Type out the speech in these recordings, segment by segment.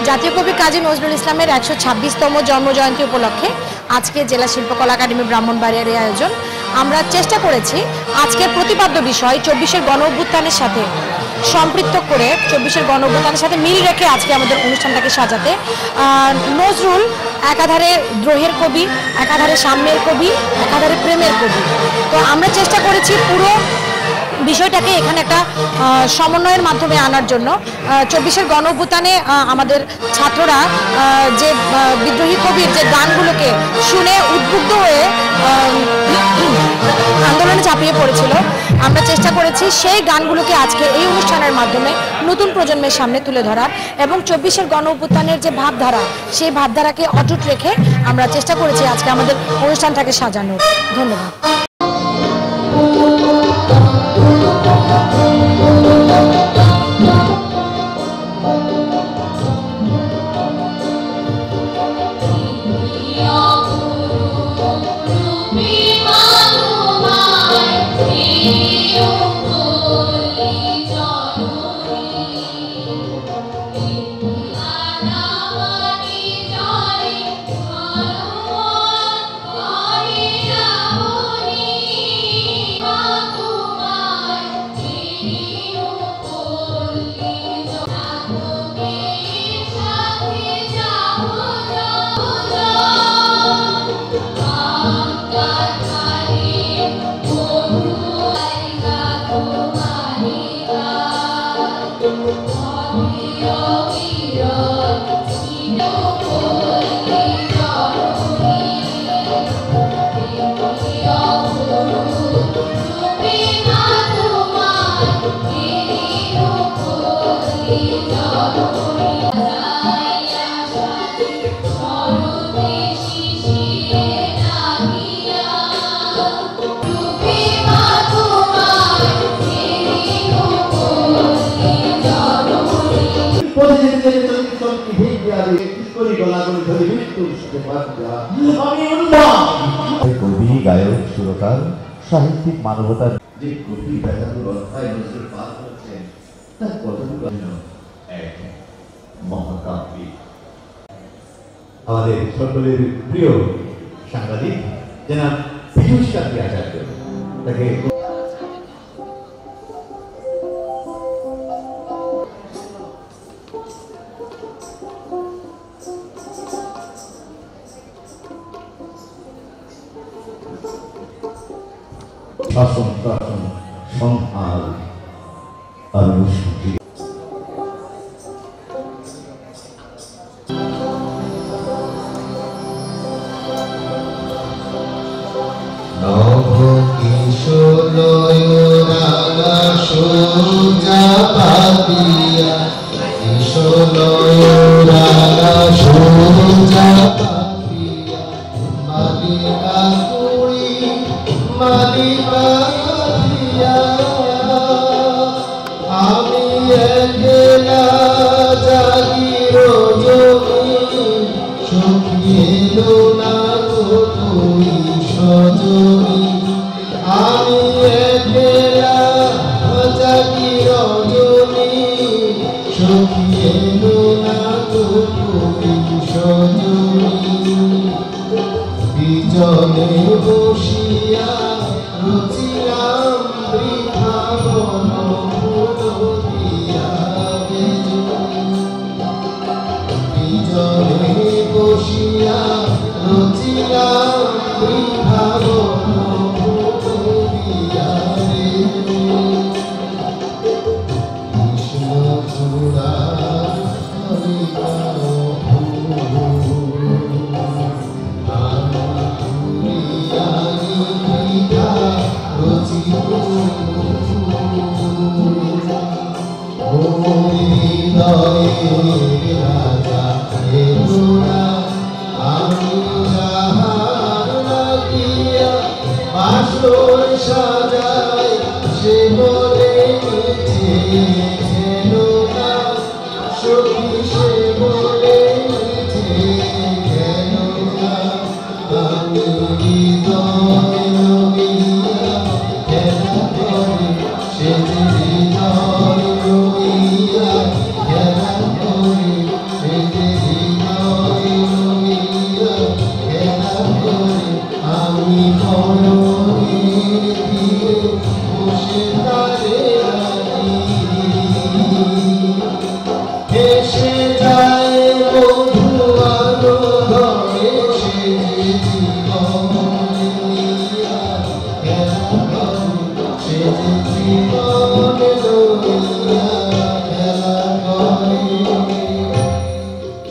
জাতীয় কবি কাজী নজরুল ইসলামের ১২৬তম জন্মজয়ন্তী উপলক্ষে আজকে জেলা শিল্পকলা একাডেমি ব্রাহ্মণবাড়িয়ার এই আয়োজন। আমরা চেষ্টা করেছি আজকের প্রতিপাদ্য বিষয় ২৪-এর গণ অভ্যুত্থানের সাথে সম্পৃক্ত করে ২৪-এর গণ অভ্যুত্থানের সাথে মিল রেখে আজকে আমাদের অনুষ্ঠানটাকে সাজাতে। নজরুল একাধারে দ্রোহের কবি, একাধারে সাম্যের কবি, একাধারে প্রেমের কবি। তো আমরা চেষ্টা করেছি পুরো বিষয়টাকে এখানে একটা সমন্বয়ের মাধ্যমে আনার জন্য। ২৪-এর গণ অভ্যুত্থানে আমাদের ছাত্ররা যে বিদ্রোহী কবির যে গানগুলোকে শুনে উদ্বুদ্ধ হয়ে আন্দোলনে ঝাঁপিয়ে পড়েছিল, আমরা চেষ্টা করেছি সেই গানগুলোকে আজকে এই অনুষ্ঠানের মাধ্যমে নতুন প্রজন্মের সামনে তুলে ধরার এবং ২৪-এর গণ অভ্যুত্থানের যে ভাবধারা, সেই ভাবধারাকে অটুট রেখে আমরা চেষ্টা করেছি আজকে আমাদের অনুষ্ঠানটাকে সাজানোর। ধন্যবাদ। কবি, গায়ক, সুরকার, সাহিত্যিক, মানবতার যে কবি ব্যাখ্যাগুলো অধ্যায় নজরুল পাঠ করছেন তার কতটুকু এক মহাকাব্যিক। আমাদের সকলের প্রিয় সাংবাদিক জনাব পীযূষ কান্তি আচার্য, তাকে শাসন শাসন সংহার আর মুশকিল। নভ কিশোরয় রাঙা সোজা পাতিয়া, কিশোরয় রাঙা সোজা পাতিয়া, মালিকা কুড়ি মালিকা দিয়া, আমি একলা জাগি রজনী, সখী এলো না গো তুই সজনী, আমি একলা জাগি রজনী, সখী এলো না গো তুই সজনী, বিজনে বসিয়া রুচিলাম বৃথা মনোভূত দিয়া বিজনে বসিয়া রুচিলাম বৃথা মনোভূত দিয়া কৃষ্ণ চূড়া রাজা আমি যাহা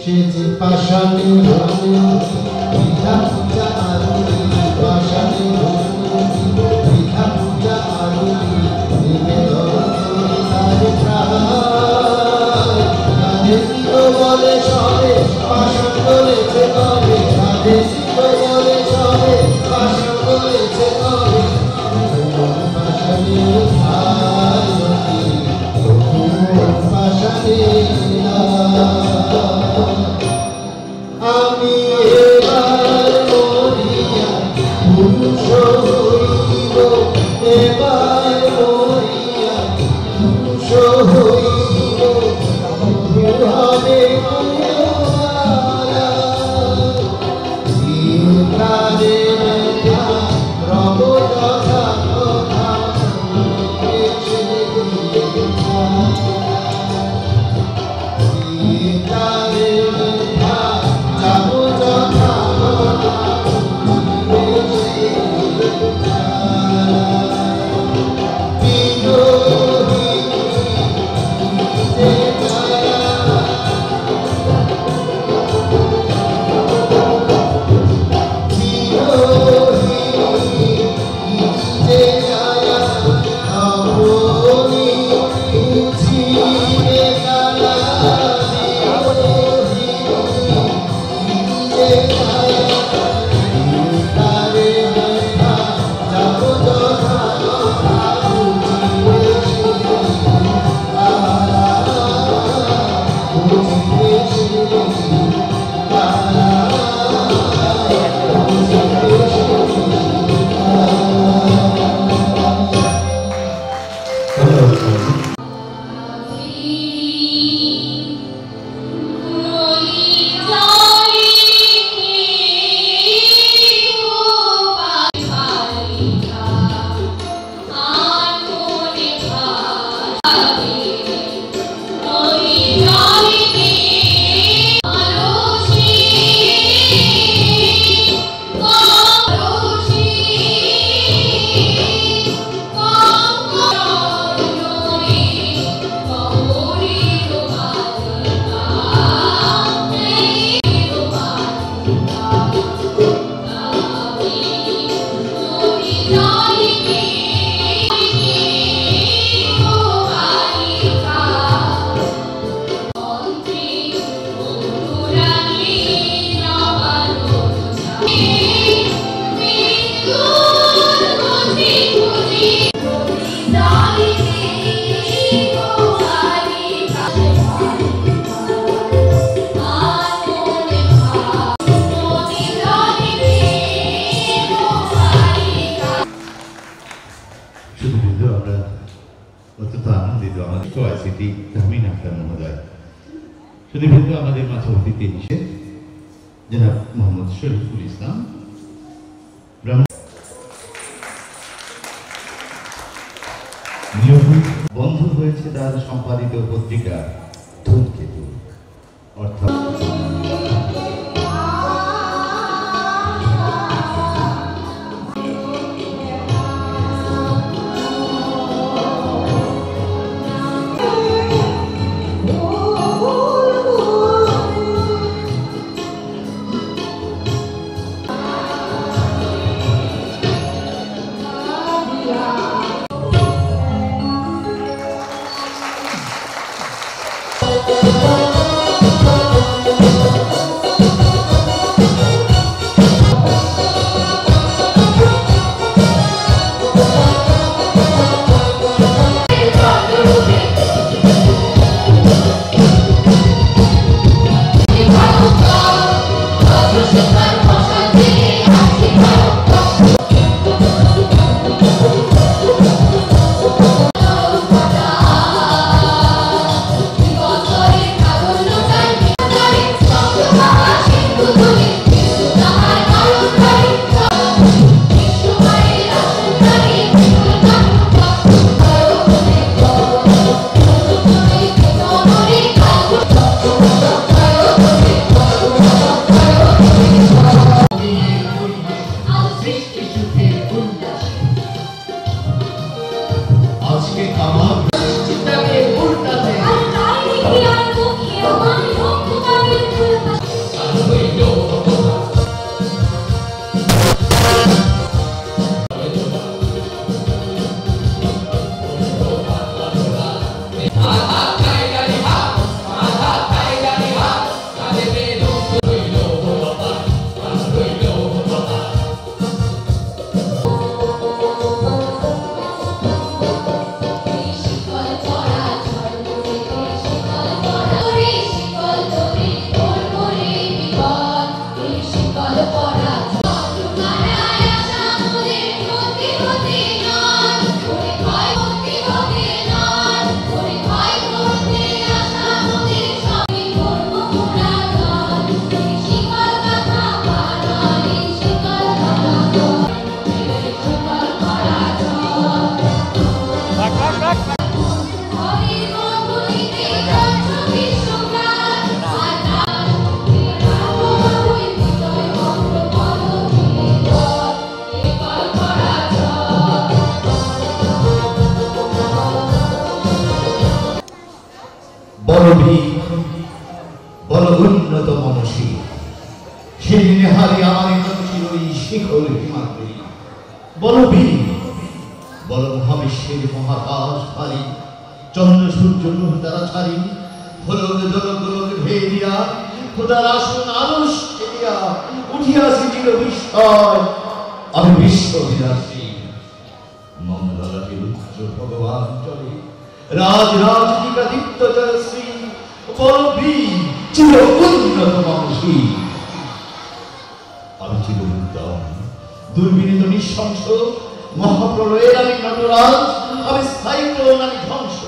সে যে পাশানে ধরে বিধা পূজা আরতি পাশানে ধরে বিধা পূজা আরতি নিবেদন তার প্রায় রাধে বলে সবে পাশান বলেছে তবে রাধে বলে সবে পাশান বলেছে তবে পাশানে আরতি পাশানে আমি এবার মরিয়া পুরুষ হইব এবার মরিয়া পুরুষ হইব হবে চিরকালে রব যথা কথা অত্যন্ত আনন্দিত আমাদের আইসিটি তাহমিন আখতার মহোদয়। শুধুবৃন্দ আমাদের মাঝে অতিথি হিসেবে জনাব মোহাম্মদ শরীফুল ইসলাম বন্ধ হয়েছে তার সম্পাদিত পত্রিকা ধূমকেতু অর্থাৎ Thank you. বল ভীর, বল উন্নত মনসী, সেদিনে হারি আমার ছিল ওই শিখর হিমাদ্রি। বল বীর, বল মহাবিশ্বের মহাকাশ হারি, চন্দ্র সূর্য গ্রহ তারা ছাড়ি, হলক দলক গোলক ভেদিয়া খোদার আসন আরশ ছেড়িয়া উঠিয়াছি চির বিস্ময়, আমি বিশ্ব বিনাশী। মঙ্গলাকে উচ্চ ভগবান চলে, রাজ রাজনিকা দীপ্ত জয়শ্রী, বল বীর চির উন্নত মনসী। আমি চির উদ্যম দুর্বিনীত নিঃশংস, মহাপ্রলয়ের আমি নটরাজ, আমি সাইক্লোন, আমি ধ্বংস,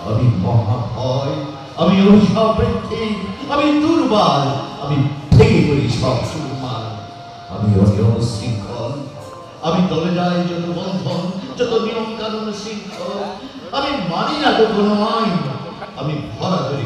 আমি মহাভয়, আমি অভিশাপৃদ্ধি, আমি দুর্বল, আমি ভেঙে পড়ি সব সুরমার, আমি অনিয়ম শৃঙ্খল, আমি তলে যাই যত বন্ধন, যত নিয়ম কানুন শৃঙ্খল, আমি মানি না তো কোনো আইন, আমি ভরা করি